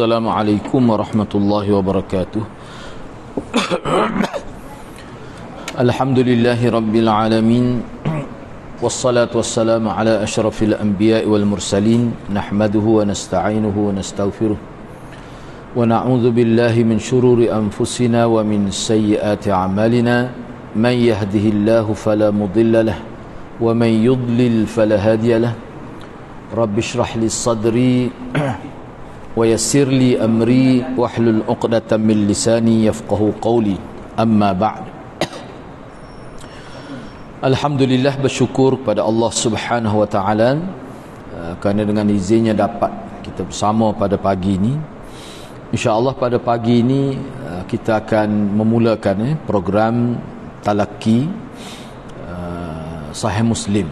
Assalamualaikum warahmatullahi wabarakatuh. Alhamdulillahi rabbil alamin. Wassalatu wassalamu ala asyrafil anbiya'i wal mursalin. Nahmaduhu wa nasta'inuhu wa nastaghfiruh. Wa na'udzu billahi min syururi anfusina wa min sayyiati a'malina. Man yahdihillahu fala mudilla lahu wa man yudlil fala hadiya lahu. Rabbi shrah li sadri wa yassir li amri wahlul 'uqdatam min lisani yafqahu qawli. Amma ba'd. Alhamdulillah, bersyukur kepada Allah Subhanahu wa taala kerana dengan izinnya dapat kita bersama pada pagi ini. Insya-Allah pada pagi ini kita akan memulakan program talaqi Sahih Muslim.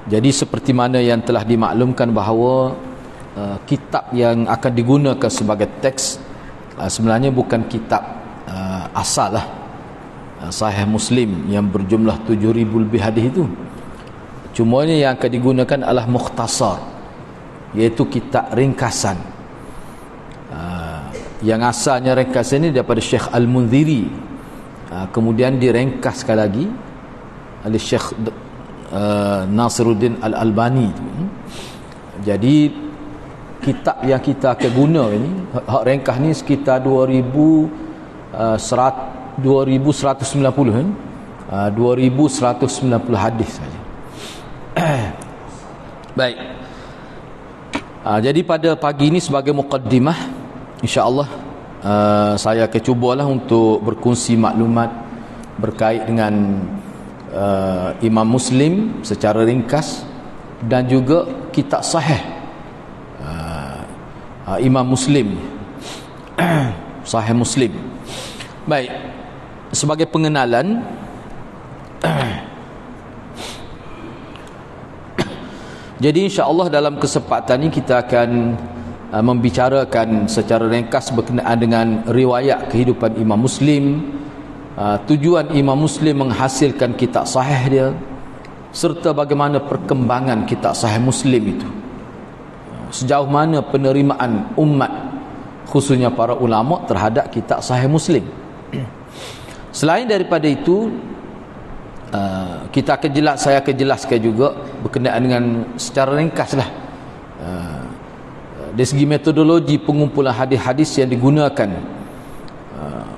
Jadi seperti mana yang telah dimaklumkan bahawa kitab yang akan digunakan sebagai teks sebenarnya bukan kitab asal lah, Sahih Muslim yang berjumlah 7,000 lebih hadis itu. Cumanya yang akan digunakan adalah mukhtasar, iaitu kitab ringkasan. Yang asalnya ringkasan ini daripada Syekh Al-Munziri, kemudian direngkaskan lagi oleh Syekh Nasiruddin Al-Albani. Jadi kitab yang kita akan guna ini, hak ringkas ni sekitar 2190 kan? 2190 hadis saja. Baik. Jadi pada pagi ini sebagai muqaddimah, insya-Allah saya akan cubalah untuk berkongsi maklumat berkait dengan Imam Muslim secara ringkas dan juga kitab sahih Imam Muslim, Sahih Muslim. Baik, sebagai pengenalan, jadi insya-Allah dalam kesempatan ini kita akan membicarakan secara ringkas berkenaan dengan riwayat kehidupan Imam Muslim, tujuan Imam Muslim menghasilkan kitab sahih dia, serta bagaimana perkembangan kitab Sahih Muslim itu, sejauh mana penerimaan umat khususnya para ulama terhadap kitab Sahih Muslim. Selain daripada itu, saya akan jelaskan juga berkenaan dengan secara ringkaslah dari segi metodologi pengumpulan hadis-hadis yang digunakan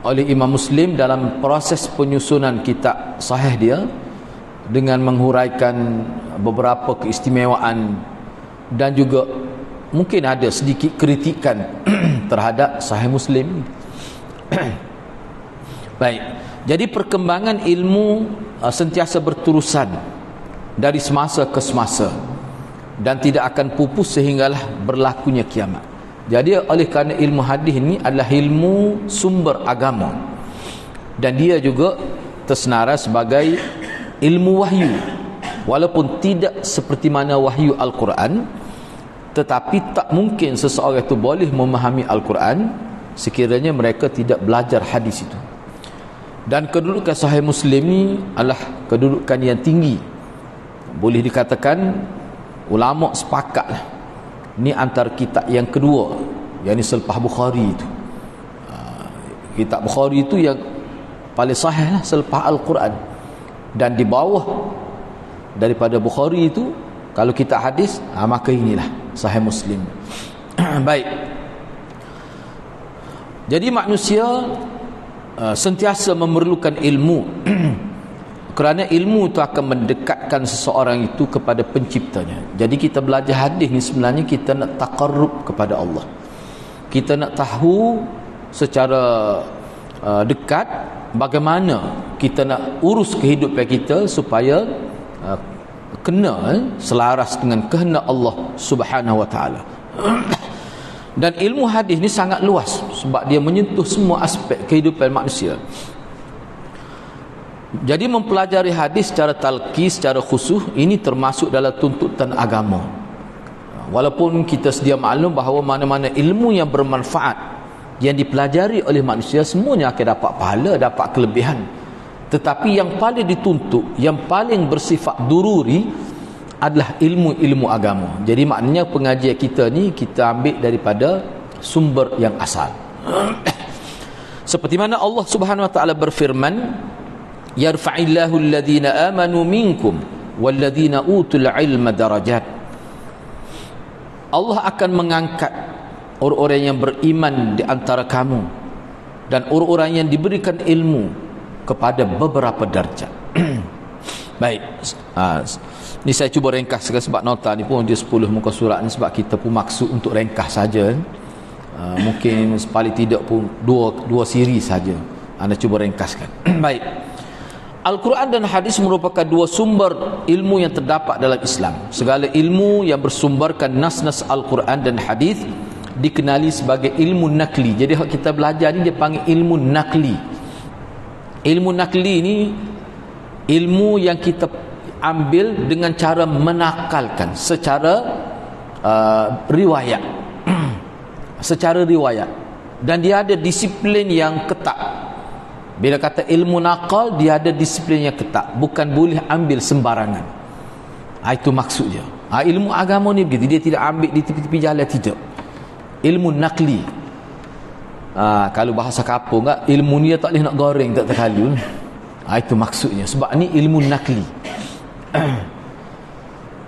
oleh Imam Muslim dalam proses penyusunan kitab sahih dia, dengan menghuraikan beberapa keistimewaan dan juga mungkin ada sedikit kritikan terhadap Sahih Muslim. Baik, jadi perkembangan ilmu sentiasa berterusan dari semasa ke semasa dan tidak akan pupus sehinggalah berlakunya kiamat. Jadi oleh kerana ilmu hadis ini adalah ilmu sumber agama dan dia juga tersenarai sebagai ilmu wahyu, walaupun tidak seperti mana wahyu Al-Quran, tetapi tak mungkin seseorang itu boleh memahami Al-Quran sekiranya mereka tidak belajar hadis itu. Dan kedudukan Sahih Muslim ini adalah kedudukan yang tinggi. Boleh dikatakan ulama sepakatlah, ini antara kitab yang kedua, yang ini selepas Bukhari itu. Kitab Bukhari itu yang paling sahih lah selepas Al-Quran. Dan di bawah daripada Bukhari itu, kalau kita hadis, maka inilah Sahih Muslim. Baik. Jadi manusia sentiasa memerlukan ilmu kerana ilmu itu akan mendekatkan seseorang itu kepada penciptanya. Jadi kita belajar hadis ni sebenarnya kita nak taqarrub kepada Allah. Kita nak tahu secara dekat bagaimana kita nak urus kehidupan kita supaya selaras dengan kehendak Allah Subhanahu wa taala. Dan ilmu hadis ni sangat luas sebab dia menyentuh semua aspek kehidupan manusia. Jadi mempelajari hadis secara talqi, secara khusus, ini termasuk dalam tuntutan agama. Walaupun kita sedia maklum bahawa mana-mana ilmu yang bermanfaat yang dipelajari oleh manusia semuanya akan dapat pahala, dapat kelebihan. Tetapi yang paling dituntut, yang paling bersifat dururi adalah ilmu-ilmu agama. Jadi maknanya pengajian kita ni kita ambil daripada sumber yang asal. Seperti mana Allah Subhanahu wa taala berfirman, yarfa'illahu alladhina amanu minkum walladhina utul ilma darajat. Allah akan mengangkat orang-orang yang beriman di antara kamu dan orang-orang yang diberikan ilmu kepada beberapa darjat. Baik, ni saya cuba ringkaskan sebab nota ni pun dia 10 muka surat ni, sebab kita pun maksud untuk ringkas saja. Mungkin paling tidak pun dua siri saja. Anda cuba ringkaskan. Baik. Al-Quran dan hadis merupakan dua sumber ilmu yang terdapat dalam Islam. Segala ilmu yang bersumberkan nas-nas Al-Quran dan hadis dikenali sebagai ilmu nakli. Jadi kita belajar ni dia panggil ilmu nakli. Ilmu nakli ni ilmu yang kita ambil dengan cara menakalkan secara riwayat. Secara riwayat, dan dia ada disiplin yang ketat. Bila kata ilmu nakal, dia ada disiplin yang ketat, bukan boleh ambil sembarangan. Itu maksudnya. Ilmu agama ni begitu, dia tidak ambil di tepi-tepi jalan, tidak. Ilmu nakli. Kalau bahasa kapung kan, ilmu ni tak boleh nak goreng tak terkalu. Itu maksudnya. Sebab ni ilmu nakli.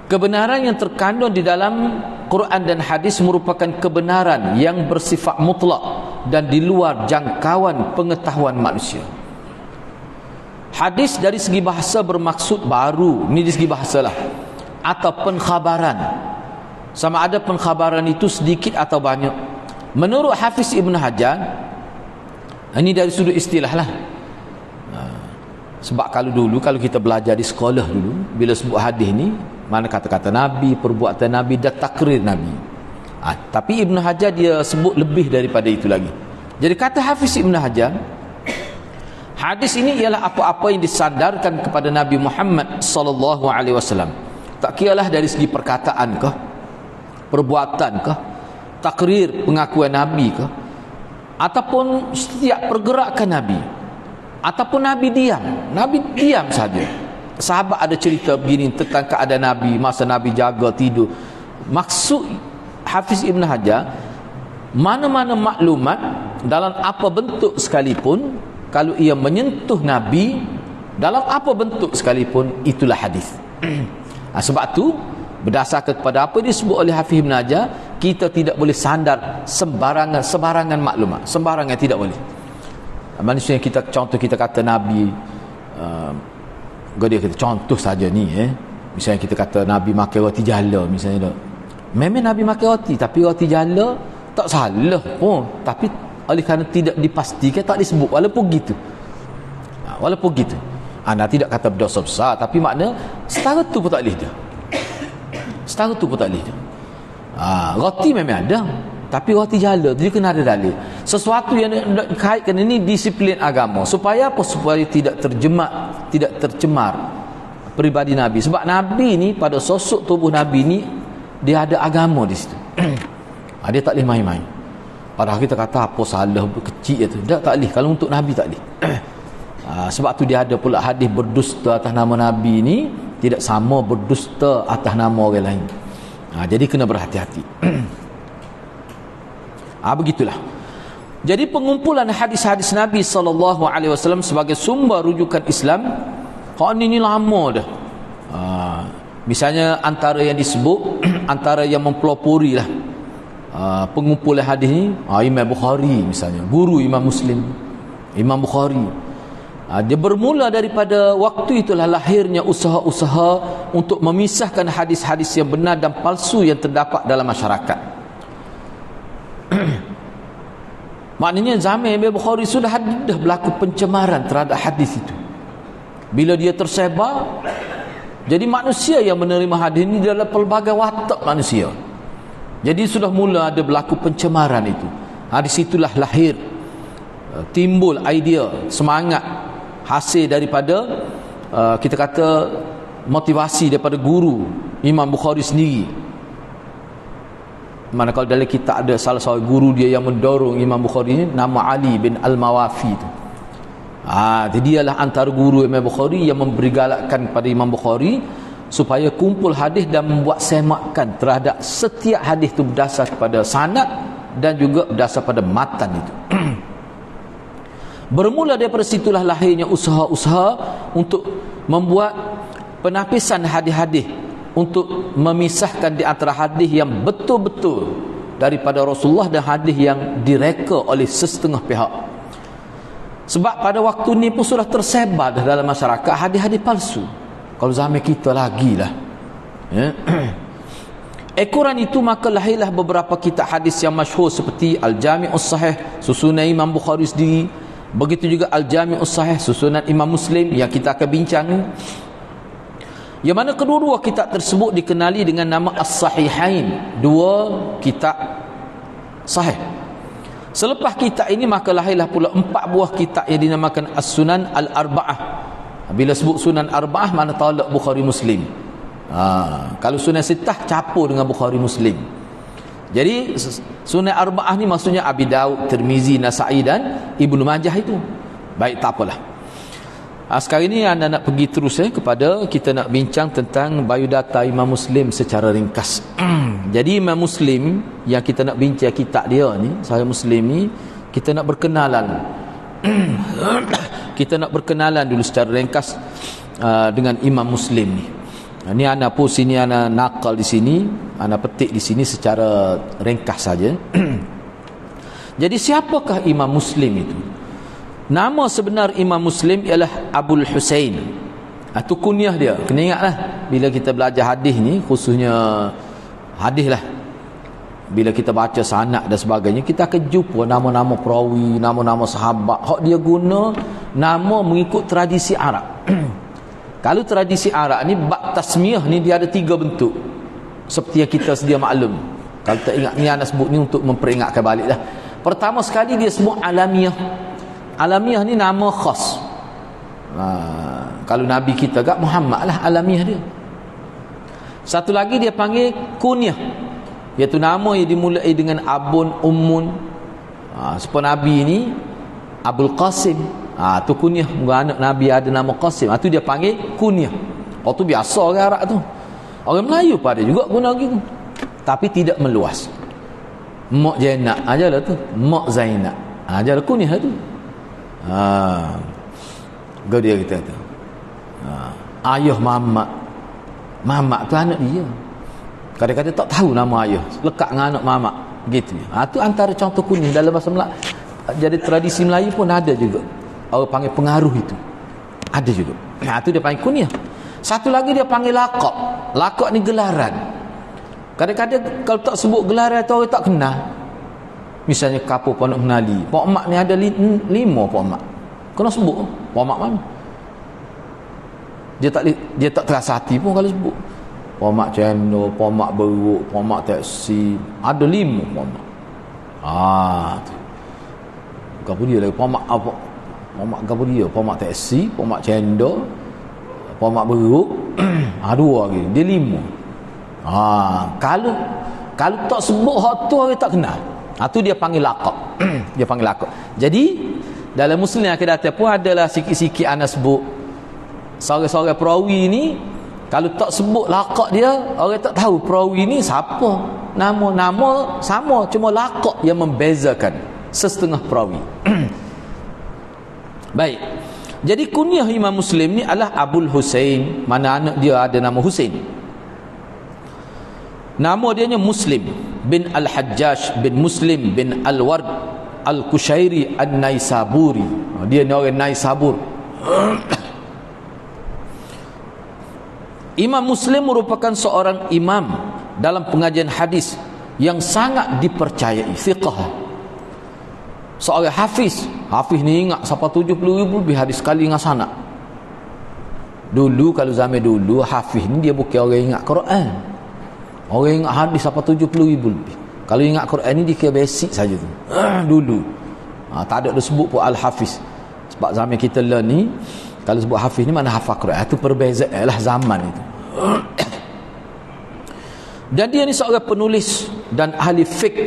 Kebenaran yang terkandung di dalam Quran dan hadis merupakan kebenaran yang bersifat mutlak dan di luar jangkauan pengetahuan manusia. Hadis dari segi bahasa bermaksud baru, ni dari segi bahasa lah, atau penkhabaran. Sama ada penkhabaran itu sedikit atau banyak. Menurut Hafiz Ibn Hajar, ini dari sudut istilah lah. Sebab kalau kita belajar di sekolah dulu, bila sebut hadis ni, mana kata-kata Nabi, perbuatan Nabi dan takrir Nabi. Tapi Ibn Hajar dia sebut lebih daripada itu lagi. Jadi kata Hafiz Ibn Hajar, hadis ini ialah apa-apa yang disandarkan kepada Nabi Muhammad sallallahu alaihi wasallam. Tak kiralah dari segi perkataan ke, perbuatan ke, takrir pengakuan Nabi ke, ataupun setiap pergerakan Nabi, ataupun Nabi diam saja. Sahabat ada cerita begini tentang keadaan Nabi masa Nabi jaga tidur. Maksud Hafiz Ibn Hajar, mana-mana maklumat dalam apa bentuk sekalipun, kalau ia menyentuh Nabi dalam apa bentuk sekalipun, itulah hadis. Sebab tu berdasarkan kepada apa disebut oleh Hafiz Ibn Hajar, kita tidak boleh sandar sembarangan maklumat. Sembarangan tidak boleh. Manusia yang contoh kita kata Nabi, dia kata contoh saja ni, misalnya kita kata Nabi makan roti jala misalnya tak. Memang Nabi makan roti, tapi roti jala tak salah pun, tapi oleh kerana tidak dipastikan tak disebut walaupun gitu. Anda tidak kata berdosa besar, tapi makna setara tu pun tak boleh dah. Roti memang ada, tapi roti jala dia kena ada dalil. Sesuatu yang dikaitkan ini disiplin agama. Supaya apa? Supaya tidak tercemar peribadi Nabi. Sebab Nabi ni, pada sosok tubuh Nabi ni, dia ada agama di situ. Dia tak boleh main-main. Padahal kita kata apa salah kecil itu. Tak boleh. Kalau untuk Nabi tak boleh. Sebab tu dia ada pula hadis berdusta atas nama Nabi ni tidak sama berdusta atas nama orang lain. Jadi kena berhati-hati. Begitulah. Jadi pengumpulan hadis-hadis Nabi SAW sebagai sumber rujukan Islam, ini lama dah. Misalnya antara yang disebut, antara yang mempelopori lah pengumpulan hadis ni, Imam Bukhari misalnya, guru Imam Muslim, Imam Bukhari. Dia bermula daripada waktu itulah lahirnya usaha-usaha untuk memisahkan hadis-hadis yang benar dan palsu yang terdapat dalam masyarakat. Maknanya zaman Imam Bukhari sudah berlaku pencemaran terhadap hadis itu. Bila dia tersebar, jadi manusia yang menerima hadis ini adalah pelbagai watak manusia. Jadi sudah mula ada berlaku pencemaran itu. Di situlah lahir, timbul idea, semangat hasil daripada kita kata motivasi daripada guru Imam Bukhari sendiri. Manakala dalam kitab ada salah seorang guru dia yang mendorong Imam Bukhari ni, nama Ali bin Al-Mawafi tu. Jadi dialah antara guru Imam Bukhari yang memberi galakkan pada Imam Bukhari supaya kumpul hadis dan membuat semakan terhadap setiap hadis itu berdasar kepada sanad dan juga berdasar pada matan itu. Bermula daripada situlah lahirnya usaha-usaha untuk membuat penapisan hadis-hadis, untuk memisahkan di antara hadis yang betul-betul daripada Rasulullah dan hadis yang direka oleh setengah pihak. Sebab pada waktu ni pun sudah tersebar dalam masyarakat hadis-hadis palsu. Kalau zaman kita lagi lah, ya. Ekoran itu maka lahirlah beberapa kitab hadis yang masyhur seperti Al-Jami'us Sahih susunan Imam Bukhari sendiri, begitu juga Al-Jami'us Sahih susunan Imam Muslim yang kita akan bincang, yang mana kedua-dua kitab tersebut dikenali dengan nama As-Sahihain, dua kitab sahih. Selepas kitab ini maka lahirlah pula 4 buah kitab yang dinamakan As-Sunan Al-Arba'ah. Bila sebut Sunan Arba'ah mana tolak Bukhari Muslim. Kalau Sunan Sittah campur dengan Bukhari Muslim. Jadi Sunan Arba'ah ni maksudnya Abi Daud, Tirmizi, Nasa'i dan Ibnu Majah itu. Baik, tak apalah. Sekarang ini anda nak pergi terus kepada kita nak bincang tentang biodata Imam Muslim secara ringkas. Jadi Imam Muslim yang kita nak bincang kitab dia ni, Sahih Muslim ni, kita nak berkenalan. Kita nak berkenalan dulu secara ringkas dengan Imam Muslim ni. Ini ana pun sini ana nakal di sini, ana petik di sini secara ringkas saja. Jadi siapakah Imam Muslim itu? Nama sebenar Imam Muslim ialah Abul Husain. Itu kunyah dia. Kena ingatlah bila kita belajar hadis ni, khususnya hadis lah, bila kita baca sanad dan sebagainya, kita akan jumpa nama-nama perawi, nama-nama sahabat. Hak dia guna nama mengikut tradisi Arab. Kalau tradisi Arab ni bab tasmiyah ni dia ada 3 bentuk. Seperti yang kita sedia maklum. Kalau tak ingat ni anda sebut ni untuk memperingatkan balik dah. Pertama sekali dia sebut alamiah. Alamiah ni nama khas. Kalau Nabi kita kat Muhammad lah alamiah dia. Satu lagi dia panggil kunyah, iaitu nama yang dimulai dengan abun, ummun. Seperti Nabi ni Abul Qasim. Tu kunyah, anak Nabi ada nama Qasim. Tu dia panggil kunyah. Tu biasa orang Arab tu. Orang Melayu pada juga guna gitu. Tapi tidak meluas. Mak Zainab ajalah tu. Mak Zainab ajalah kunyah tu. Dia kita tu. Ayah Mamat. Mamat tu anak dia. Kadang-kadang tak tahu nama ayah, lekat dengan anak Mamat gitu. Tu antara contoh kunyah dalam bahasa Melayu. Jadi tradisi Melayu pun ada juga. Orang panggil pengaruh itu ada juga. Tu dia panggil kunyah. Satu lagi dia panggil laqab. Laqab ni gelaran. Kadang-kadang kalau tak sebut gelaran tu orang tak kenal. Misalnya Kapur Pondok Menali, Pak Mak ni ada 5 Pak Mak. Kena sebut Pak Mak mana? Dia tak terasa hati pun kalau sebut Pak Mak Cendol, Pak Mak Beruk, Pak Mak Taksi. Ada 5 Pak Mak. Tu. Kapur dia lagi Pak Mak apa? Pak Mak kapur dia, Pak Mak Taksi, Pak Mak Cendol, Pak Mak Beruk. 2 lagi. Dia 5. Kalau tak sebut hak tu orang tak kenal. Tu dia panggil laqab. Dia panggil laqab. Jadi dalam Muslim yang akan datang pun adalah sikit-sikit ana sebut seorang-seorang perawi ni. Kalau tak sebut laqab dia, orang tak tahu perawi ni siapa. Nama sama, cuma laqab yang membezakan setengah perawi. Baik. Jadi kunyah Imam Muslim ni adalah Abul Husain. Mana anak dia ada nama Husain. Nama dia Muslim bin Al-Hajjaj bin Muslim bin Al-Ward Al-Kushairi An-Naisaburi. Dia ni orang Naisabur. Imam Muslim merupakan seorang imam dalam pengajian hadis yang sangat dipercayai, thiqah. Seorang hafiz. Hafiz ni ingat sampai 70,000 lebih hadis sekali dengan sanad. Dulu kalau zaman dulu hafiz ni dia bukan orang ingat Quran. Orang ingat hadis sampai 70,000 lebih. Kalau ingat Quran ni dia kira basic saja tu. Dulu. Tak ada disebut pun al-hafiz. Sebab zaman kita learn ni kalau sebut hafiz ni mana hafal Quran. Itu perbezaan lah zaman itu. Dan dia ni seorang penulis dan ahli fiqh.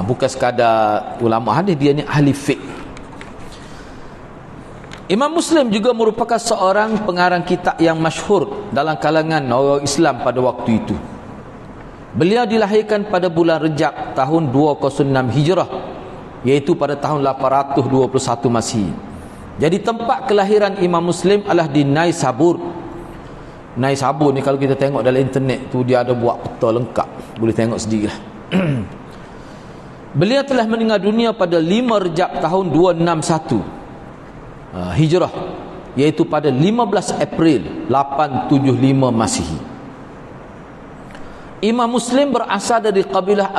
Bukan sekadar ulama hadis, dia ni ahli fiqh. Imam Muslim juga merupakan seorang pengarang kitab yang masyhur dalam kalangan orang Islam pada waktu itu. Beliau dilahirkan pada bulan Rejab tahun 206 Hijrah, iaitu pada tahun 821 Masihi. Jadi tempat kelahiran Imam Muslim adalah di Naisabur. Naisabur ni kalau kita tengok dalam internet tu, dia ada buat peta lengkap, boleh tengok sendirilah. Beliau telah meninggal dunia pada 5 Rejab tahun 261 Hijrah, iaitu pada 15 April 875 Masihi. Imam Muslim berasal dari kabilah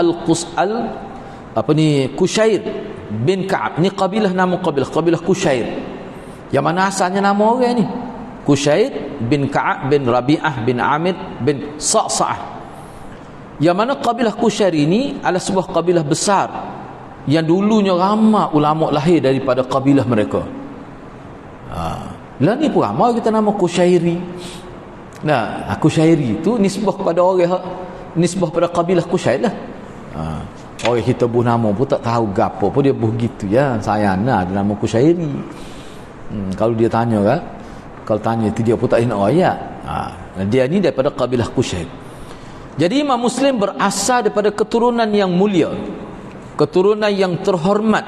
Kushair bin Ka'ab. Ni kabilah, nama kabilah Kushair. Yang mana asalnya nama orang ni? Kushair bin Ka'ab bin Rabi'ah bin Amir bin Sa'sa'ah. Yang mana kabilah Kushair ini adalah sebuah kabilah besar yang dulunya ramai ulama lahir daripada kabilah mereka. Lah ni pun ramai kita nama Kushairi. Nah, Kushairi itu nisbah pada orang, nisbah pada kabilah Kushair lah. Orang kita buh nama pun tak tahu gapo pun dia buh gitu ya. Saya ada nama Kushairi. Kalau dia tanya kan, kalau tanya itu dia pun tak nak ayat. Dia ni daripada kabilah Kushair. Jadi Imam Muslim berasal daripada keturunan yang mulia, keturunan yang terhormat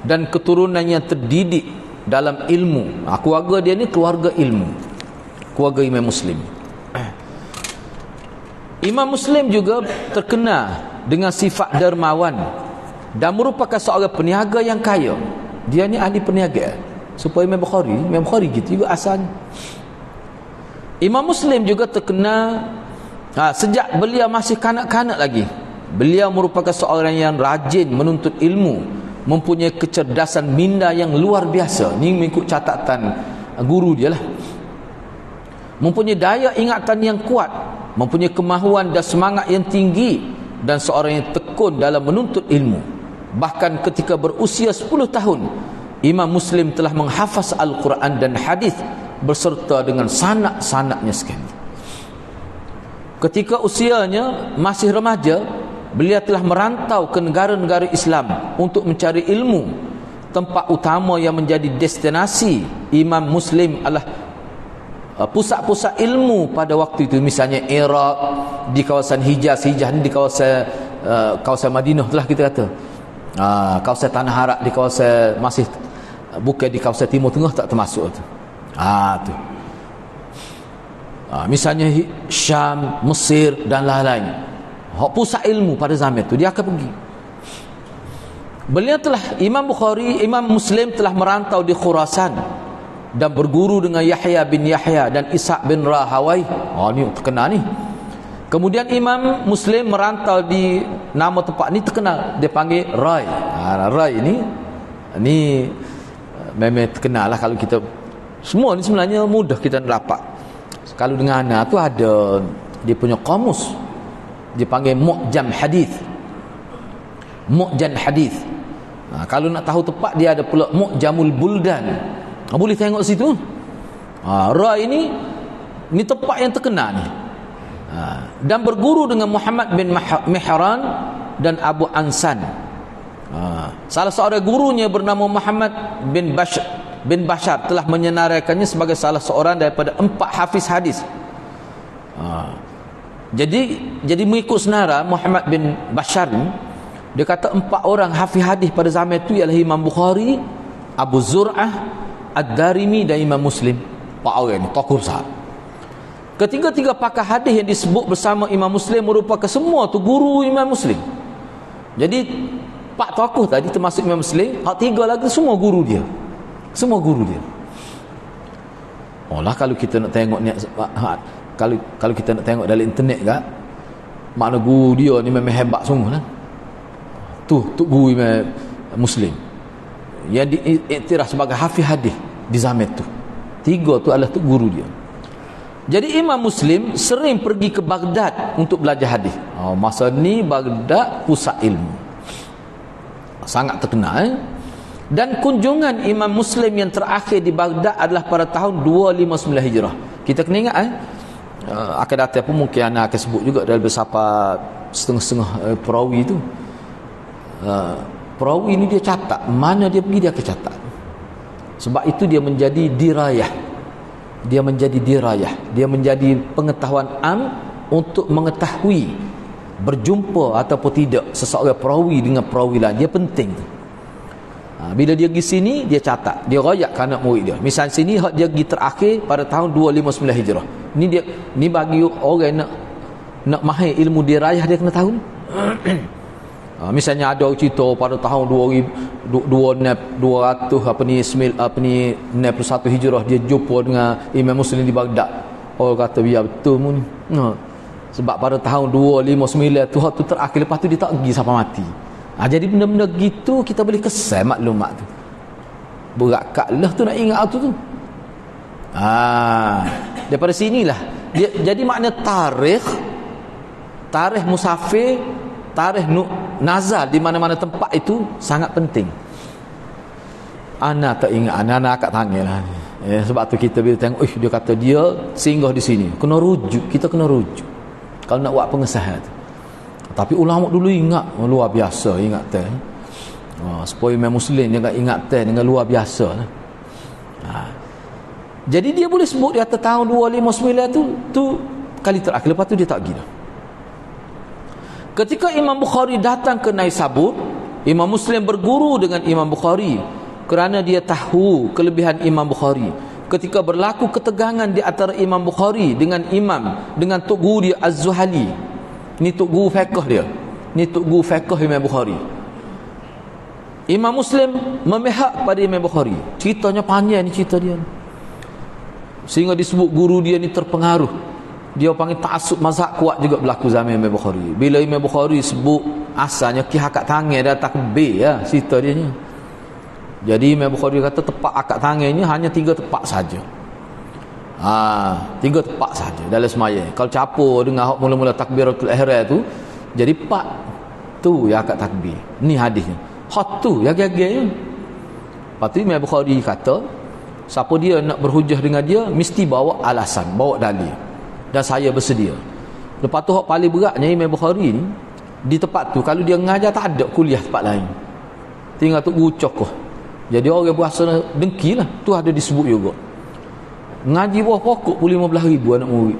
dan keturunan yang terdidik dalam ilmu. Keluarga dia ni keluarga ilmu, keluarga Imam Muslim. Imam Muslim juga terkenal dengan sifat dermawan dan merupakan seorang peniaga yang kaya. Dia ni ahli peniaga. Supaya Imam Bukhari gitu juga asalnya. Imam Muslim juga terkenal sejak beliau masih kanak-kanak lagi. Beliau merupakan seorang yang rajin menuntut ilmu, mempunyai kecerdasan minda yang luar biasa. Ni mengikut catatan guru dia lah. Mempunyai daya ingatan yang kuat, mempunyai kemahuan dan semangat yang tinggi, dan seorang yang tekun dalam menuntut ilmu. Bahkan ketika berusia 10 tahun, Imam Muslim telah menghafaz Al-Quran dan hadis berserta dengan sanak-sanaknya sekali. Ketika usianya masih remaja, beliau telah merantau ke negara-negara Islam untuk mencari ilmu. Tempat utama yang menjadi destinasi Imam Muslim adalah pusat-pusat ilmu pada waktu itu. Misalnya Iraq, di kawasan Hijaz ni di kawasan Madinah telah kita kata. Kawasan Tanah Arak di kawasan, masih bukan di kawasan Timur Tengah, tak termasuk tu. Tu. Misalnya Syam, Mesir dan lain-lain. Pusat ilmu pada zaman itu dia akan pergi. Imam Muslim telah merantau di Khurasan dan berguru dengan Yahya bin Yahya dan Ishaq bin Rahawai. Ni terkenal ni. Kemudian Imam Muslim merantau di, nama tempat ni terkenal, dia panggil Rai. Rai ni memang terkenal lah. Kalau kita semua ni sebenarnya mudah kita nak dapat. Kalau dengan anak tu ada dia punya kamus, dia panggil Mu'jam Hadith. Mu'jam Hadith. Kalau nak tahu tepat, dia ada pula Mu'jamul Buldan. Boleh tengok situ. Ra ini tempat yang terkenal ni. Dan berguru dengan Muhammad bin Mihran dan Abu Ansan. Salah seorang gurunya bernama Muhammad bin Bashar telah menyenaraikannya sebagai salah seorang daripada 4 hafiz hadis. Jadi mengikut senara Muhammad bin Bashar ni, dia kata 4 orang hafiz hadis pada zaman itu ialah Imam Bukhari, Abu Zur'ah, Ad-Darimi dan Imam Muslim. 4 orang ni tokoh besar. Ketiga-tiga pakar hadis yang disebut bersama Imam Muslim merupakan semua tu guru Imam Muslim. Jadi 4 tokoh tadi termasuk Imam Muslim, hak 3 lagi semua guru dia. Semua guru dia. Kalau kita nak tengok ni, kalau kita nak tengok dalam internet kan, makna guru dia ni memang hebat sungguh lah. Tu guru Imam Muslim yang diiktiraf sebagai hafiz hadis di zaman tu. 3 tu adalah tu guru dia. Jadi Imam Muslim sering pergi ke Baghdad untuk belajar hadis. Masa ni Baghdad pusat ilmu, sangat terkenal. Dan kunjungan Imam Muslim yang terakhir di Baghdad adalah pada tahun 259 Hijrah. Kita kena ingat akan datang pun mungkin anak akan sebut juga dalam bersapa setengah-setengah perawi tu. Perawi ni dia catat, mana dia pergi dia akan catat. Sebab itu dia menjadi dirayah. Dia menjadi dirayah. Dia menjadi pengetahuan am untuk mengetahui berjumpa ataupun tidak seseorang perawi dengan perawi lain. Dia penting. Bila dia pergi sini, dia catat, dia royak ke anak murid dia. Misal sini dia pergi terakhir pada tahun 259 Hijrah. Ni bagi orang nak mahir ilmu dirayah, dia kena tahu ni. Misalnya ada cerita pada tahun 200 Hijrah dia jumpa dengan Imam Muslim di Baghdad. Orang kata biar betul mu ni. Sebab pada tahun 259 tu terakhir, lepas tu dia tak pergi sampai mati. Jadi benda-benda gitu kita boleh kesan maklumat tu. Berat-katlah tu nak ingat tu. Daripada sinilah dia, jadi makna tarikh musafir, tarikh nazal di mana-mana tempat itu sangat penting. Ana tak ingat, ana akak tangan lah. Sebab tu kita bila tengok, dia kata dia singgah di sini. Kena rujuk, kita kena rujuk kalau nak buat pengesahan tu. Tapi ulama dulu ingat, luar biasa ingat teh. Supaya Imam Muslim jangan ingat teh dengan luar biasa. Jadi dia boleh sebut di atas tahun 259 tu kali terakhir, lepas tu dia tak pergi dah. Ketika Imam Bukhari datang ke Naisabur, Imam Muslim berguru dengan Imam Bukhari kerana dia tahu kelebihan Imam Bukhari. Ketika berlaku ketegangan di antara Imam Bukhari dengan Tok Guru dia Az-Zuhali. Ni Tok Guru fiqh dia. Ni Tok Guru fiqh Imam Bukhari. Imam Muslim memihak pada Imam Bukhari. Ceritanya panjang ni cerita dia. Sehingga disebut guru dia ni terpengaruh. Dia panggil ta'assub mazhab kuat juga berlaku zaman Imam Bukhari. Bila Imam Bukhari sebut asalnya ki akad tangan dah takbir ya, cerita dia ni. Jadi Imam Bukhari kata tepat akad tangannya hanya 3 tepat saja. 3 tepat saja dalam sembahyang. Kalau campur dengan hak mula-mula takbiratul ihram tu, jadi 4 tu yang akad takbir. Ni hadisnya. Hak tu yang gagangnya. Lepas tu Imam Bukhari kata, siapa dia nak berhujah dengan dia mesti bawa alasan, bawa dalil. Dan saya bersedia. Lepas tu hak paling beratnya Imam Bukhari ni, di tempat tu kalau dia mengajar tak ada kuliah tempat lain. Tinggal tu ucok. Jadi orang berasa dengki lah. Tu ada disebut juga. Ngaji buah pokok pun 15,000 anak murid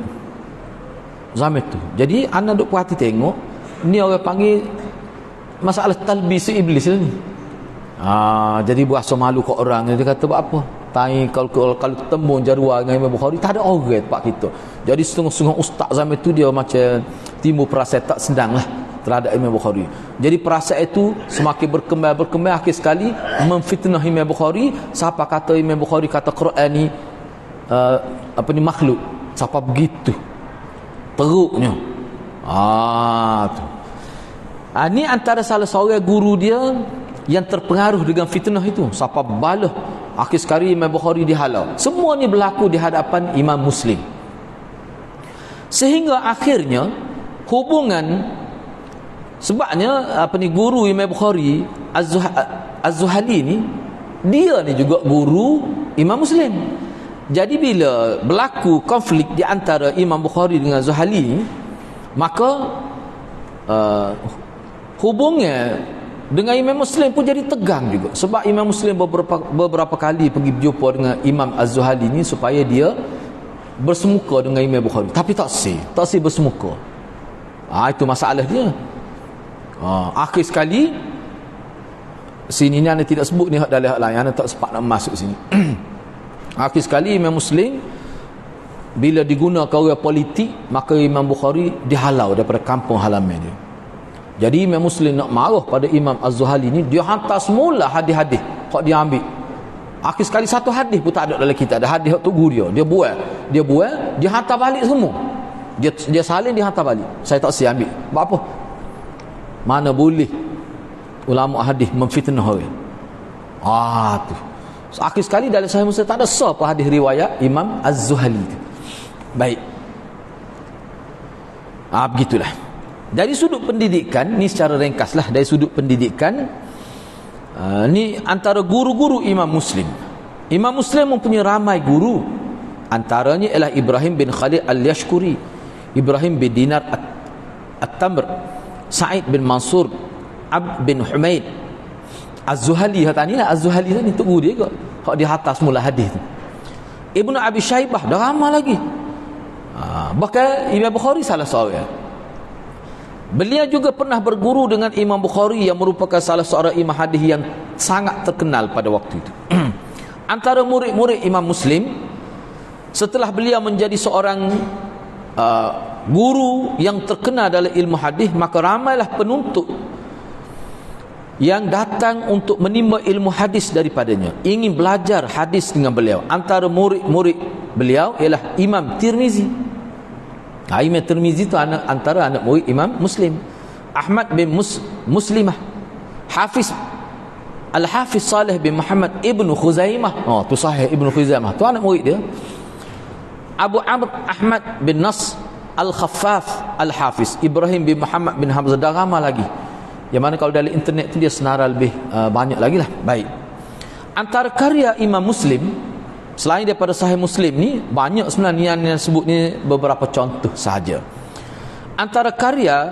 zaman tu. Jadi anak duk perhati tengok, ni orang panggil masalah talbis iblis ni. Jadi berasa malu kat orang. Dia kata buat apa? Kalau tembung jadual dengan Imam Bukhari, tak ada orang tempat kita. Jadi setengah-setengah ustaz zaman tu dia macam timbul perasaan tak sedang lah terhadap Imam Bukhari. Jadi perasaan itu semakin berkembang akhir sekali memfitnah Imam Bukhari. Siapa kata Imam Bukhari kata Quran ni makhluk, siapa begitu teruknya. Tu ni antara salah seorang guru dia yang terpengaruh dengan fitnah itu. Siapa balah akhir sekali Imam Bukhari dihalau. Semua ni berlaku di hadapan Imam Muslim, sehingga akhirnya hubungan, sebabnya guru Imam Bukhari Az-Zuhali ni, dia ni juga guru Imam Muslim. Jadi bila berlaku konflik di antara Imam Bukhari dengan Zuhali, maka hubungnya dengan Imam Muslim pun jadi tegang juga. Sebab Imam Muslim beberapa kali pergi berjumpa dengan Imam Az-Zuhali ni supaya dia bersemuka dengan Imam Bukhari, tapi tak si bersemuka. Itu masalah dia. Akhir sekali sini ni anda tidak sebut ni hak dalam hak lain, anda tak sempat nak masuk sini. Akhir sekali Imam Muslim bila digunakan orang politik, maka Imam Bukhari dihalau daripada kampung halaman dia. Jadi Imam Muslim nak marah pada Imam Az-Zuhali ni, dia hantar semula hadis-hadis hak dia ambil. Akhir sekali satu hadis pun tak ada dalam kitab, ada hadis hak tu guru dia buat, dia hantar balik semua. Dia salin, dia hantar balik. Saya tak siap ambil. Buat apa? Mana boleh ulama hadis memfitnah orang. Tu. So, akhir sekali dalam Sahih Muslim tak ada siapa hadis riwayat Imam Az-Zuhali. Baik. Begitulah. Dari sudut pendidikan ni, secara ringkaslah dari sudut pendidikan, ni antara guru-guru Imam Muslim. Imam Muslim mempunyai ramai guru. Antaranya ialah Ibrahim bin Khalid Al-Yashkuri, Ibrahim bin Dinar At-Tamr, Sa'id bin Mansur, Abd bin Humaid, Az-Zuhali. Az-Zuhali ni tu guru dia ke? hak di atas mula hadis tu. Ibnu Abi Syaibah dah ramai lagi. Bahkan Imam Bukhari salah seorang. Beliau juga pernah berguru dengan Imam Bukhari yang merupakan salah seorang imam hadis yang sangat terkenal pada waktu itu. Antara murid-murid Imam Muslim, setelah beliau menjadi seorang guru yang terkenal dalam ilmu hadis, maka ramailah penuntut yang datang untuk menimba ilmu hadis daripadanya, ingin belajar hadis dengan beliau. Antara murid-murid beliau ialah Imam Tirmizi. Imam Tirmizi itu antara anak murid Imam Muslim. Ahmad bin Muslimah, Al-Hafiz Salih bin Muhammad Ibn Khuzaimah. Tu Sahih Ibn Khuzaimah, tu anak murid dia. Abu Amr Ahmad bin Nas Al-Khaffaf Al-Hafiz Ibrahim bin Muhammad bin Hamzah, dah ramai lagi. Yang mana kalau dalam internet tu dia senarai lebih banyak lagi lah. Baik, antara karya Imam Muslim selain daripada Sahih Muslim ni, banyak sebenarnya yang sebut ni beberapa contoh sahaja. Antara karya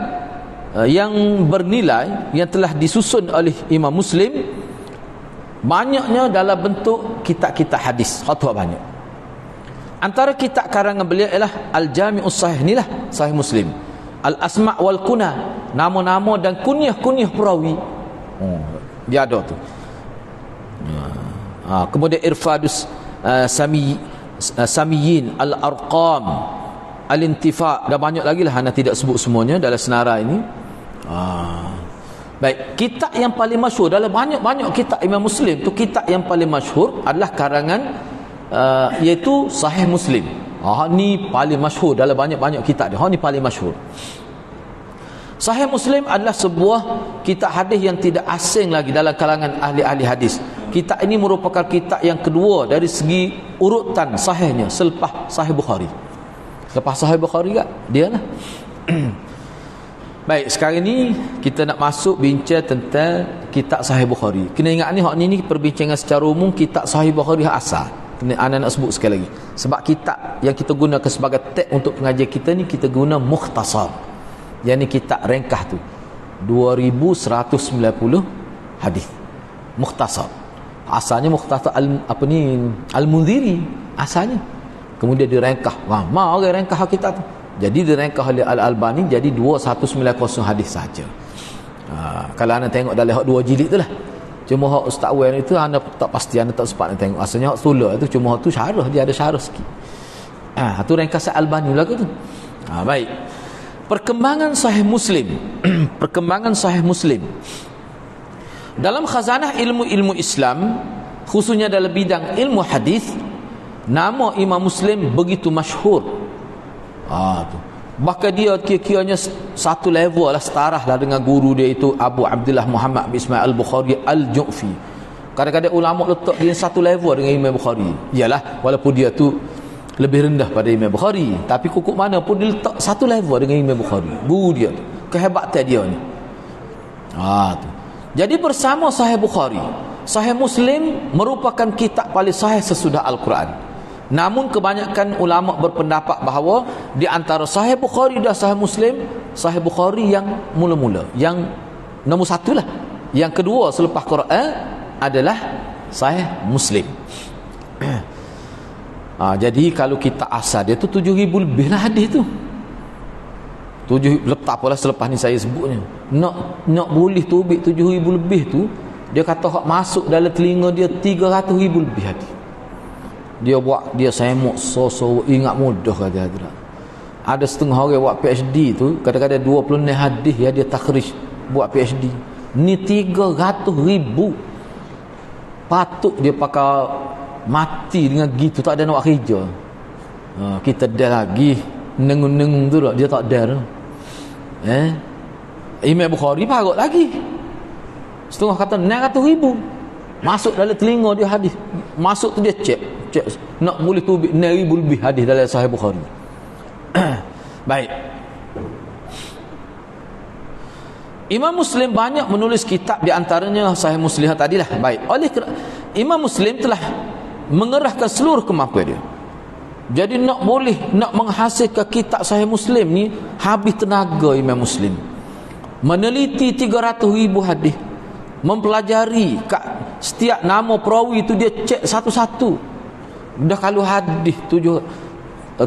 yang bernilai yang telah disusun oleh Imam Muslim, banyaknya dalam bentuk kitab-kitab hadis. Khatwa banyak. Antara kitab karangan beliau ialah Al-Jami'us Sahih, inilah Sahih Muslim. Al-Asma' wal Kuna, nama-nama dan kunyah-kunyah perawi. Dia ada tu. Kemudian Irfadus Samiyin, Al-Arqam, Al-Intifa', dah banyak lagi lah, anda tidak sebut semuanya dalam senarai ini. Baik, kitab yang paling masyhur dalam banyak-banyak kitab Imam Muslim tu, kitab yang paling masyhur adalah karangan iaitu Sahih Muslim. Ni paling masyhur dalam banyak-banyak kitab dia. Ni paling masyhur. Sahih Muslim adalah sebuah kitab hadis yang tidak asing lagi dalam kalangan ahli-ahli hadis. Kitab ini merupakan kitab yang kedua dari segi urutan sahihnya selepas Sahih Bukhari. Lepas Sahih Bukhari tak? Dia lah. Baik, sekarang ni kita nak masuk bincang tentang kitab Sahih Bukhari. Kena ingat ni, hak ni perbincangan secara umum kitab Sahih Bukhari hak asal. Anda nak sebut sekali lagi. Sebab kitab yang kita gunakan sebagai teks untuk pengajian kita ni, kita guna mukhtasar. Yang ni kitab ringkas tu 2190 hadis. Mukhtasar. Asalnya mukhtasar Al-Munziri asalnya. Kemudian direngkah. Mau orang rengkah kitab tu. Jadi direngkah oleh Al-Albani jadi 2190 hadis saja. Kalau anda tengok dalam hak 2 jilid tu lah. Cuma hak Ustaz Wan itu anda tak pasti, anda tak sempat nak tengok. Asalnya hak Sula itu cuma hak tu syarah, dia ada syarah sikit. Tu ringkas Al-Albani lah tu. Baik. Perkembangan Sahih Muslim. Perkembangan Sahih Muslim. Dalam khazanah ilmu-ilmu Islam, khususnya dalam bidang ilmu hadis, nama Imam Muslim begitu masyhur. Tu. Bahkan dia kira-kiranya satu level lah, setarah lah dengan guru dia itu Abu Abdullah Muhammad bin Ismail Al-Bukhari Al-Ju'fi. Kadang-kadang ulama letak dia satu level dengan Imam Bukhari. Yalah, walaupun dia tu lebih rendah pada Imam Bukhari, tapi kukuk mana pun dia letak satu level dengan Imam Bukhari. Guru dia tu, kehebatan dia ni. Tu. Jadi bersama Sahih Bukhari, Sahih Muslim merupakan kitab paling sahih sesudah Al-Quran. Namun kebanyakan ulama berpendapat bahawa di antara Sahih Bukhari dan Sahih Muslim, Sahih Bukhari yang mula-mula, yang nombor satu lah. Yang kedua selepas Quran adalah Sahih Muslim. Jadi kalau kita asal dia tu 7,000 lebih lah hadis tu. 7 letak apalah selepas ni saya sebutnya. Nak boleh tubik 7,000 lebih tu, dia kata hak masuk dalam telinga dia 300,000 lebih hadis. Dia buat, dia semok so ingat mudah kata hadirat. Ada setengah orang buat PhD tu, kadang-kadang 26 hadis ya dia takhrij buat PhD. Ni 300,000. Patut dia pakai mati dengan gitu, tak ada nak kerja. Kita dah lagi nengung-nengung tu lah, dia tak ada. Imam Bukhari parut lagi. Setengah kata 600,000. Masuk dalam telinga dia hadis. Masuk tu dia cek nak boleh tu 6,000 lebih hadis dalam Sahih Bukhari. Baik. Imam Muslim banyak menulis kitab, di antaranya Sahih Muslim tadilah. Baik. Oleh Imam Muslim telah mengerahkan seluruh kemampuan dia. Jadi nak menghasilkan kitab Sahih Muslim ni habis tenaga Imam Muslim. Meneliti 300,000 hadis, mempelajari setiap nama perawi tu dia cek satu-satu. Dah kalau hadis 300,000,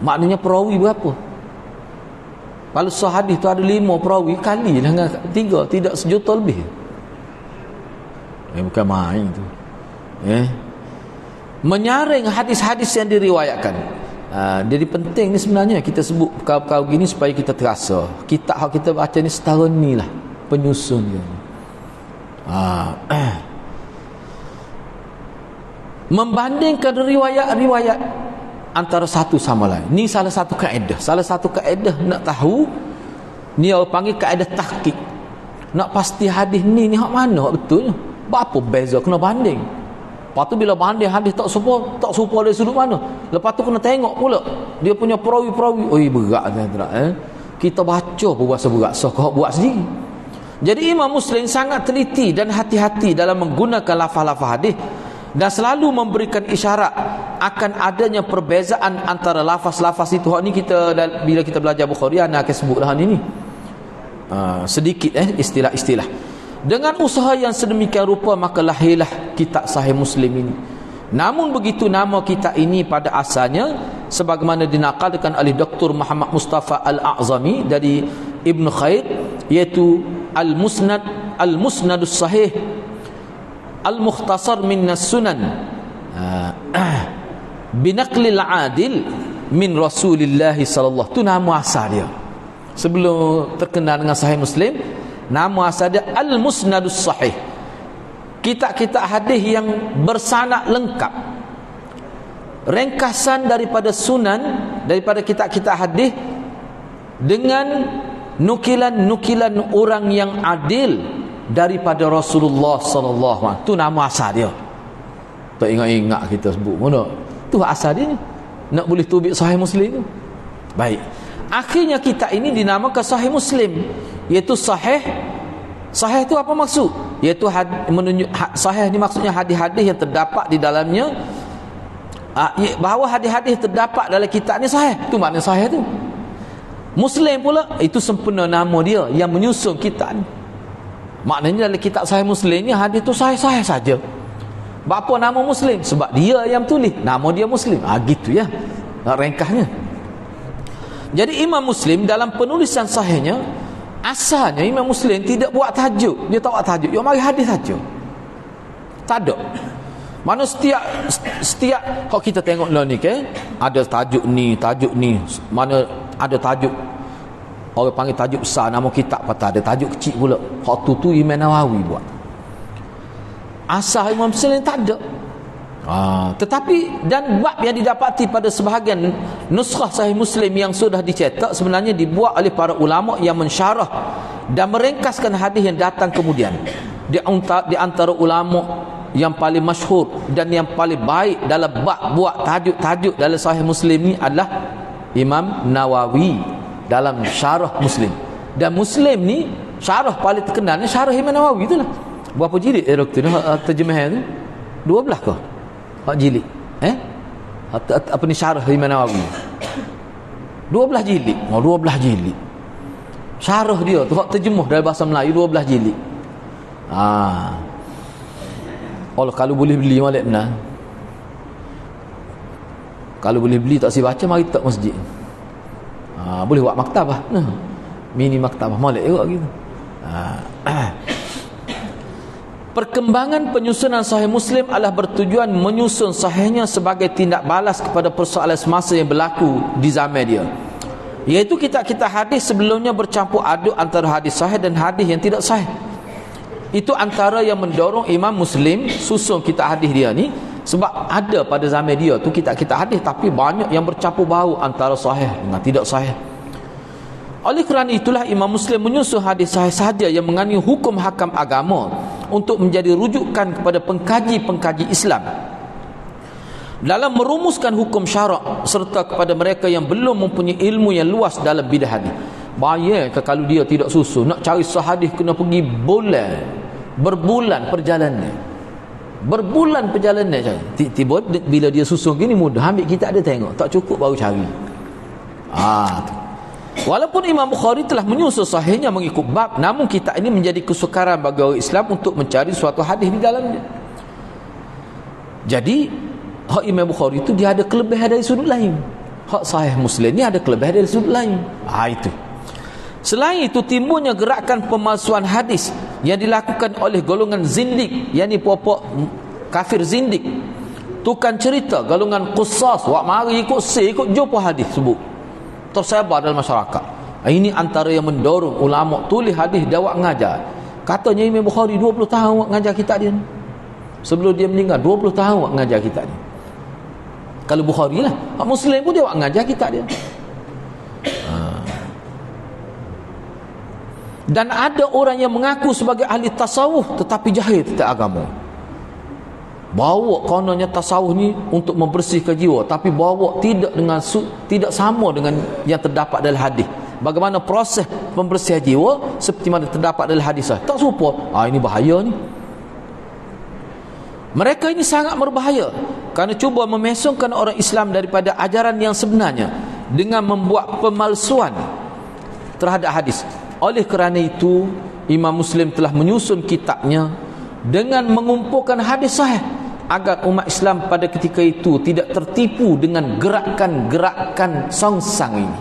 maknanya perawi berapa? Kalau sahadis tu ada 5 perawi, kali dengan 3, tidak 1 juta lebih. Bukan main tu. Menyaring hadis-hadis yang diriwayatkan. Jadi penting ni sebenarnya kita sebut perkara-perkara gini supaya kita terasa kitab yang kita baca ni setara ni lah penyusun dia. Membandingkan riwayat-riwayat antara satu sama lain. Ni salah satu kaedah. Salah satu kaedah nak tahu, ni orang panggil kaedah tahqiq. Nak pasti hadis ni hak mana hak betulnya. Apa beza kena banding. Lepas tu bila banding hadis tak serupa dari sudut mana. Lepas tu kena tengok pula dia punya perawi-perawi. Oi berat tuan-tuan. Kita baca pun rasa berat. So kau buat sendiri. Jadi Imam Muslim sangat teliti dan hati-hati dalam menggunakan lafaz-lafaz hadis dan selalu memberikan isyarat akan adanya perbezaan antara lafaz-lafaz itu. Hak ni kita bila kita belajar Bukhari anak akan sebut dah ni. Sedikit istilah-istilah. Dengan usaha yang sedemikian rupa maka lahirlah kitab Sahih Muslim ini. Namun begitu nama kitab ini pada asalnya sebagaimana dinakalkan oleh Dr. Muhammad Mustafa Al-A'zami dari Ibn Khair, iaitu Al-Musnadus Sahih Al-Mukhtasar Minnas Sunan Binaqlil Adil Min Rasulillah sallallahu. Itu nama asal dia. Sebelum terkenal dengan Sahih Muslim, nama asal dia Al-Musnadus Sahih. Kitab-kitab hadis yang bersanad lengkap, ringkasan daripada sunan, daripada kitab-kitab hadis dengan nukilan-nukilan orang yang adil daripada Rasulullah sallallahu alaihi wasallam. Tu nama asal dia. Tak ingat-ingat kita sebut mana. Tu asal dia. Nak boleh tubik Sahih Muslim tu. Baik. Akhirnya kitab ini dinamakan Sahih Muslim, iaitu sahih. Sahih itu apa maksud? Iaitu sahih ni maksudnya hadis-hadis yang terdapat di dalamnya, bahawa hadis-hadis terdapat dalam kitab ni sahih. Itu makna sahih tu. Muslim pula itu sempurna nama dia yang menyusun kitab ni. Maknanya dalam kitab Sahih Muslim ni hadis tu sahih-sahih saja. Apa nama Muslim? Sebab dia yang tulis, nama dia Muslim. Gitu ya ringkasnya. Jadi Imam Muslim dalam penulisan sahihnya, asalnya Imam Muslim tidak buat tajuk. Dia tak buat tajuk, dia mari hadis saja. Tak ada. Mana setiap kalau kita tengok lah ni ada tajuk ni, mana ada tajuk orang panggil tajuk besar, nama kitab patah, ada tajuk kecil pula. Hak tu Imam Nawawi buat. Asal Imam Muslim tak ada. Tetapi dan bab yang didapati pada sebahagian nuskhah Sahih Muslim yang sudah dicetak sebenarnya dibuat oleh para ulama yang mensyarah dan meringkaskan hadis yang datang kemudian. Di antara ulama yang paling masyhur dan yang paling baik dalam bab buat tajuk-tajuk dalam Sahih Muslim ni adalah Imam Nawawi dalam syarah Muslim. Dan Muslim ni syarah paling terkenal ni syarah Imam Nawawi itulah. Berapa jilid doktor terjemahan tu? 12 ke? Hak jilid. Apa ni syarah Imam Nawawi? 12 jilid. 12 jilid. Syarah dia tu hak terjemuh dalam bahasa Melayu 12 jilid. Allah kalau boleh beli molek benar. Kalau boleh beli tak si baca mari tak masjid. Boleh buat maktabah. Mini maktabah molek juga gitu. Perkembangan penyusunan Sahih Muslim adalah bertujuan menyusun sahihnya sebagai tindak balas kepada persoalan semasa yang berlaku di zaman dia. Iaitu kitab-kitab hadis sebelumnya bercampur aduk antara hadis sahih dan hadis yang tidak sahih. Itu antara yang mendorong Imam Muslim susun kitab hadis dia ni, sebab ada pada zaman dia tu kitab-kitab hadis tapi banyak yang bercampur bau antara sahih dengan tidak sahih. Oleh kerana itulah Imam Muslim menyusun hadis sahih sahaja yang mengandung hukum hakam agama untuk menjadi rujukan kepada pengkaji-pengkaji Islam dalam merumuskan hukum syarak serta kepada mereka yang belum mempunyai ilmu yang luas dalam bidang hadis. Bayangkan kalau dia tidak susun, nak cari sahadis kena pergi berbulan perjalanan. Tiba-tiba bila dia susun gini mudah, ambil kita ada tengok, tak cukup baru cari. Tu. Walaupun Imam Bukhari telah menyusun sahihnya mengikut bab, namun kitab ini menjadi kesukaran bagi orang Islam untuk mencari suatu hadis di dalamnya. Jadi hak Imam Bukhari itu dia ada kelebihan dari sudut lain. Hak Sahih Muslim ni ada kelebihan dari sudut lain. Itu. Selain itu timbulnya gerakan pemalsuan hadis yang dilakukan oleh golongan zindik, yakni puak-puak kafir zindik, tukang cerita, golongan qusas, wak mari ikut jumpa hadis sebut tersebar dalam masyarakat. Ini antara yang mendorong ulama tulis hadis dia awak ngajar. Katanya Imam Bukhari 20 tahun awak ngajar kitab dia. Sebelum dia meninggal 20 tahun awak ngajar kitab dia. Kalau Bukhari lah, Muslim pun dia awak ngajar kitab dia. Dan ada orang yang mengaku sebagai ahli tasawuf tetapi jahil tentang agama. Bawa kononnya tasawuf ni untuk membersihkan jiwa, tapi bawa tidak sama dengan yang terdapat dalam hadis. Bagaimana proses pembersihan jiwa seperti mana terdapat dalam hadis, tak serupa. Ini bahaya ni. Mereka ini sangat berbahaya kerana cuba memesongkan orang Islam daripada ajaran yang sebenarnya dengan membuat pemalsuan terhadap hadis. Oleh kerana itu Imam Muslim telah menyusun kitabnya dengan mengumpulkan hadis sahih agar umat Islam pada ketika itu tidak tertipu dengan gerakan-gerakan songsang ini.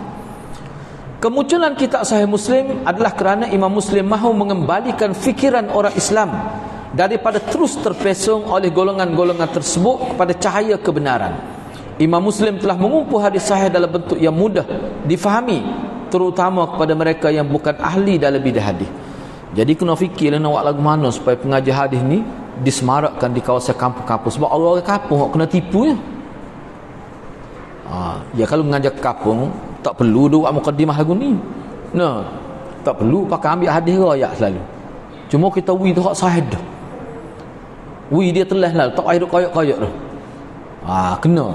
Kemunculan kitab Sahih Muslim adalah kerana Imam Muslim mahu mengembalikan fikiran orang Islam daripada terus terpesong oleh golongan-golongan tersebut kepada cahaya kebenaran. Imam Muslim telah mengumpul hadis sahih dalam bentuk yang mudah difahami, terutama kepada mereka yang bukan ahli dalam bidang hadis. Jadi kena fikirlah nak buat lagu mana supaya pengajar hadis ni disemarakkan di kawasan kampung-kampung, sebab orang-orang kampung kena tipu ya. Ya kalau mengajar kampung tak perlu dia buat mukadimah lagu ni. Tak perlu pakai ambil hadis royak selalu. Cuma kita tu hak sahih dah. Dia telah lah, tak payah duk koyak-koyak dah. Kena.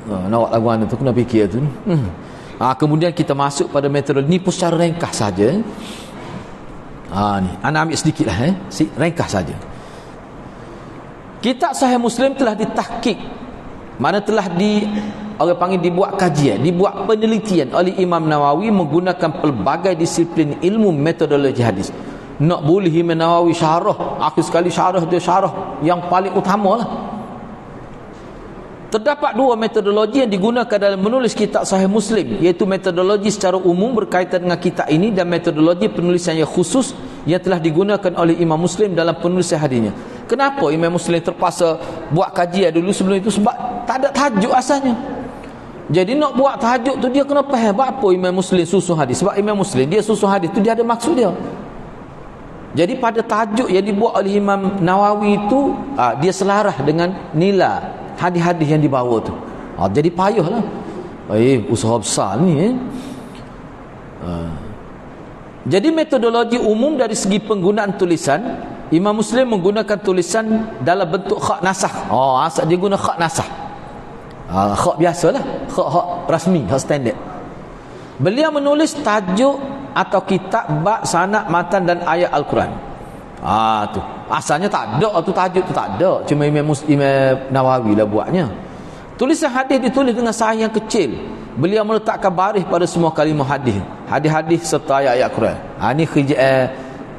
Nak buat lagu mana tu kena fikir tu. Kemudian kita masuk pada metode ni pun secara ringkas saja. Ni ana ambil sedikit lah ringkas saja. Kitab Sahih Muslim telah ditahqiq, mana telah orang panggil dibuat kajian, dibuat penelitian oleh Imam Nawawi menggunakan pelbagai disiplin ilmu metodologi hadis. Nak boleh Imam Nawawi syarah, akhir sekali syarah dia syarah yang paling utama lah. Terdapat dua metodologi yang digunakan dalam menulis kitab Sahih Muslim, iaitu metodologi secara umum berkaitan dengan kitab ini dan metodologi penulisan yang khusus yang telah digunakan oleh Imam Muslim dalam penulisan hadisnya. Kenapa Imam Muslim terpaksa buat kajian dulu sebelum itu? Sebab tak ada tajuk asalnya. Jadi nak buat tajuk tu dia kena faham apa Imam Muslim susun hadis. Sebab Imam Muslim dia susun hadis tu dia ada maksud dia. Jadi pada tajuk yang dibuat oleh Imam Nawawi itu dia selarah dengan nilai hadis-hadis yang dibawa tu. Jadi payahlah. Usaha besar ni. Jadi metodologi umum dari segi penggunaan tulisan, Imam Muslim menggunakan tulisan dalam bentuk khak nasakh. Asal dia guna khak nasakh. Khak biasalah, khak rasmi, khak standard. Beliau menulis tajuk atau kitab bab sanad matan dan ayat Al-Quran. Tu asalnya tak ada tu tajuk tu, tak ada, cuma Imam Nawawi lah buatnya. Tulisan hadis ditulis dengan sahih yang kecil. Beliau meletakkan baris pada semua kalimah hadis serta ayat-ayat Quran. Ni kerja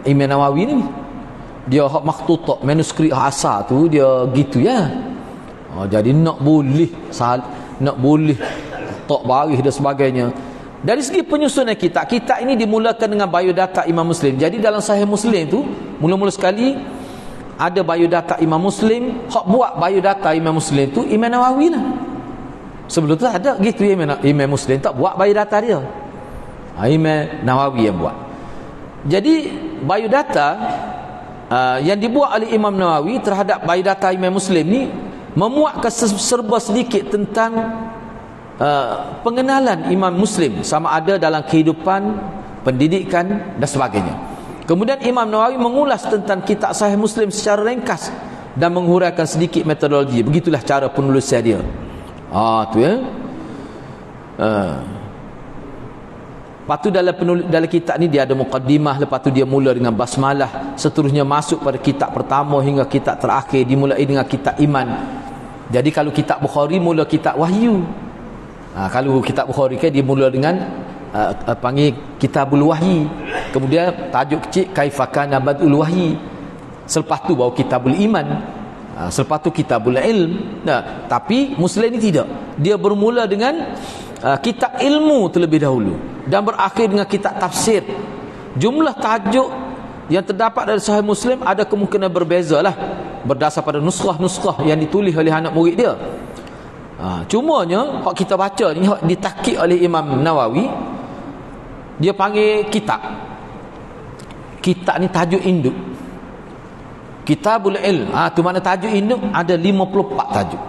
Imam Nawawi ni. Dia hak makhtutah manuskrip asal tu dia gitu ya. Jadi nak boleh tak baris dan sebagainya. Dari segi penyusunan kitab ini dimulakan dengan biodata Imam Muslim. Jadi dalam Sahih Muslim tu mula-mula sekali ada biodata Imam Muslim. Hak buat biodata Imam Muslim tu Imam Nawawi lah. Sebelum tu ada gitu Imam Muslim tak buat biodata dia. Imam Nawawi yang buat. Jadi biodata yang dibuat oleh Imam Nawawi terhadap biodata Imam Muslim ni memuatkan serba sedikit tentang pengenalan Imam Muslim, sama ada dalam kehidupan, pendidikan dan sebagainya. Kemudian Imam Nawawi mengulas tentang kitab Sahih Muslim secara ringkas dan menguraikan sedikit metodologi. Begitulah cara penulisan dia. Tu ya. Lepas tu dalam kitab ni dia ada muqaddimah, lepas tu dia mula dengan basmalah, seterusnya masuk pada kitab pertama hingga kitab terakhir dimulai dengan kitab iman. Jadi kalau kitab Bukhari mula kitab wahyu. Kalau kitab Bukhari kan dia mula dengan panggil Kitabul Wahyi, kemudian tajuk kecil Kaifakana Badul Wahyi, selepas tu baru Kitabul Iman, selepas tu Kitabul Ilm. Tapi Muslim ni tidak, dia bermula dengan kitab ilmu terlebih dahulu dan berakhir dengan kitab tafsir. Jumlah tajuk yang terdapat dari Sahih Muslim ada kemungkinan berbeza lah berdasar pada nuskhah-nuskhah yang ditulis oleh anak murid dia. Cumanya hak kita baca ni, hak ditahqiq oleh Imam Nawawi, dia panggil kitab ni tajuk induk, Kitabul Ilm. Tu mana tajuk induk ada 54 tajuk,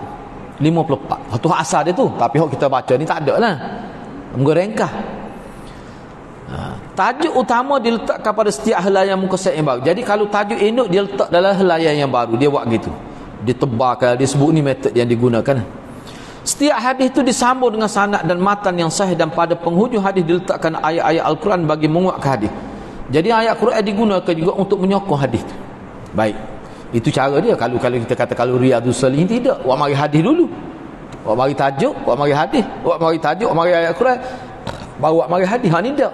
54. Tu asal dia tu, tapi hak kita baca ni tak ada lah, mengerengkah. Tajuk utama diletakkan pada setiap helaian muka surat yang baru. Jadi kalau tajuk induk dia letak dalam helaian yang baru, dia buat gitu, dia tebarkan, dia sebut ni metod yang digunakan. Setiap hadis itu disambung dengan sanad dan matan yang sahih, dan pada penghujung hadis diletakkan ayat-ayat Al-Quran bagi menguatkan hadis. Jadi ayat Quran digunakan juga untuk menyokong hadis itu. Baik, itu cara dia. Kalau kita kata kalau Riyadhus Shalihin, tidak, wak mari hadis dulu, wak mari tajuk, wak mari hadis, wak mari tajuk, wak mari ayat Quran, baru wak mari hadis. Ni tak.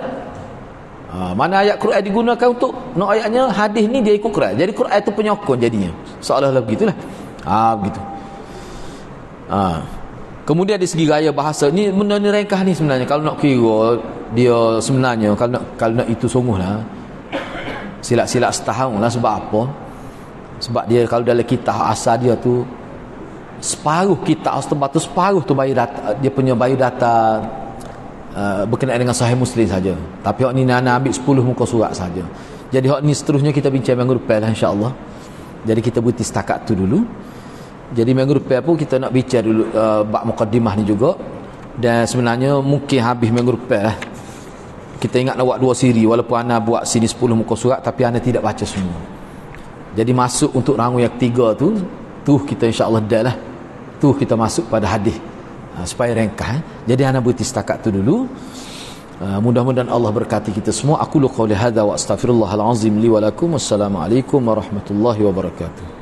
Mana ayat Quran digunakan untuk ayatnya, hadis ni dia ikut Quran. Jadi Quran itu penyokong jadinya, seolah-olah begitulah. Begitu. Kemudian dari segi gaya bahasa ni, benda ni ringkas ni sebenarnya. Kalau nak kira dia sebenarnya, kalau nak itu sungguhlah silap-silap setahun lah. Sebab apa? Sebab dia kalau dalam kitab asal dia tu, separuh kitab setempat tu, separuh tu biodata, dia punya biodata berkenaan dengan Sahih Muslim saja. Tapi hak ni Nana ambil 10 muka surat saja. Jadi hak ni seterusnya kita bincang minggu depan lah, insya-Allah. Jadi kita berhenti setakat tu dulu. Jadi minggu depan pun kita nak bincang dulu bab mukaddimah ni juga. Dan sebenarnya mungkin habis minggu depan lah. Kita ingat nak buat 2 siri, walaupun ana buat sini 10 muka surat, tapi ana tidak baca semua. Jadi masuk untuk rangkaian yang ketiga tu kita insya-Allah dah lah. Tu kita masuk pada hadis supaya ringkas. Jadi ana berhenti setakat tu dulu. Mudah-mudahan Allah berkati kita semua. Aku lu qauli hadza wa astaghfirullahal azim li wa lakum. Wassalamualaikum warahmatullahi wabarakatuh.